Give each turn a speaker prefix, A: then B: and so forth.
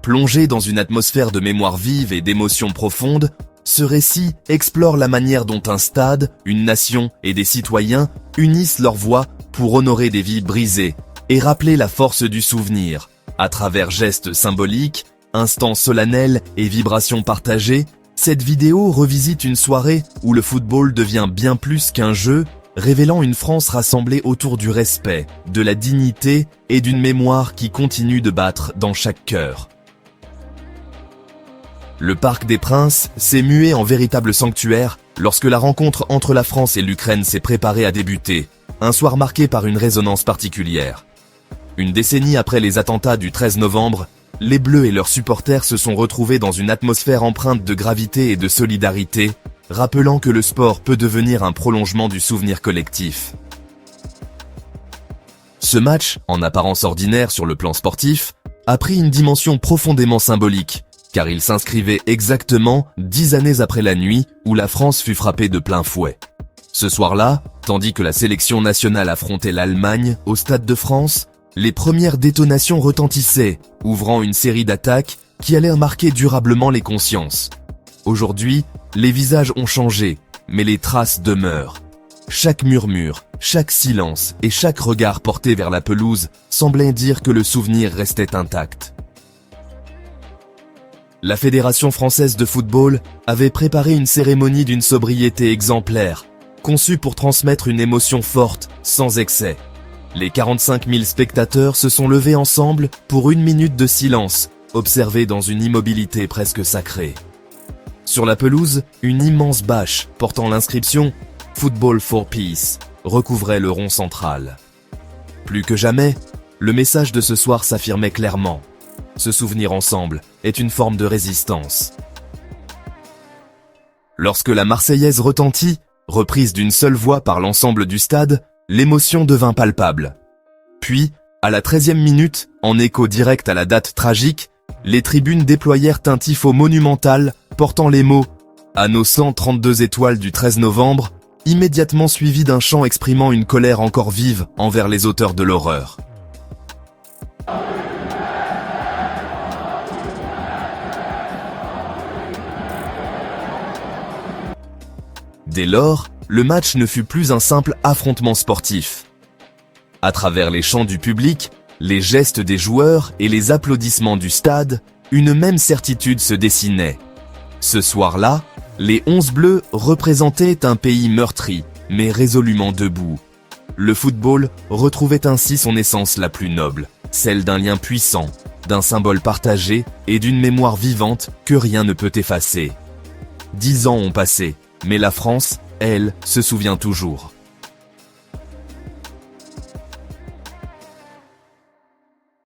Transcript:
A: Plongé dans une atmosphère de mémoire vive et d'émotions profondes, ce récit explore la manière dont un stade, une nation et des citoyens unissent leurs voix pour honorer des vies brisées et rappeler la force du souvenir. À travers gestes symboliques, instants solennels et vibrations partagées, cette vidéo revisite une soirée où le football devient bien plus qu'un jeu, révélant une France rassemblée autour du respect, de la dignité et d'une mémoire qui continue de battre dans chaque cœur. Le Parc des Princes s'est mué en véritable sanctuaire lorsque la rencontre entre la France et l'Ukraine s'est préparée à débuter, un soir marqué par une résonance particulière. Une décennie après les attentats du 13 novembre, les Bleus et leurs supporters se sont retrouvés dans une atmosphère empreinte de gravité et de solidarité, rappelant que le sport peut devenir un prolongement du souvenir collectif. Ce match, en apparence ordinaire sur le plan sportif, a pris une dimension profondément symbolique, car il s'inscrivait exactement 10 années après la nuit où la France fut frappée de plein fouet. Ce soir-là, tandis que la sélection nationale affrontait l'Allemagne au Stade de France, les premières détonations retentissaient, ouvrant une série d'attaques qui allaient marquer durablement les consciences. Aujourd'hui, les visages ont changé, mais les traces demeurent. Chaque murmure, chaque silence et chaque regard porté vers la pelouse semblaient dire que le souvenir restait intact. La Fédération française de football avait préparé une cérémonie d'une sobriété exemplaire, conçue pour transmettre une émotion forte, sans excès. Les 45 000 spectateurs se sont levés ensemble pour 1 minute de silence, observée dans une immobilité presque sacrée. Sur la pelouse, une immense bâche portant l'inscription « Football for Peace » recouvrait le rond central. Plus que jamais, le message de ce soir s'affirmait clairement. Se souvenir ensemble est une forme de résistance. Lorsque la Marseillaise retentit, reprise d'une seule voix par l'ensemble du stade, l'émotion devint palpable. Puis, à la 13e minute, en écho direct à la date tragique, les tribunes déployèrent un tifo monumental portant les mots « À nos 132 étoiles du 13 novembre », immédiatement suivi d'un chant exprimant une colère encore vive envers les auteurs de l'horreur. Dès lors, le match ne fut plus un simple affrontement sportif. À travers les chants du public, les gestes des joueurs et les applaudissements du stade, une même certitude se dessinait. Ce soir-là, les 11 Bleus représentaient un pays meurtri, mais résolument debout. Le football retrouvait ainsi son essence la plus noble, celle d'un lien puissant, d'un symbole partagé et d'une mémoire vivante que rien ne peut effacer. 10 ans ont passé, mais la France, elle, se souvient toujours.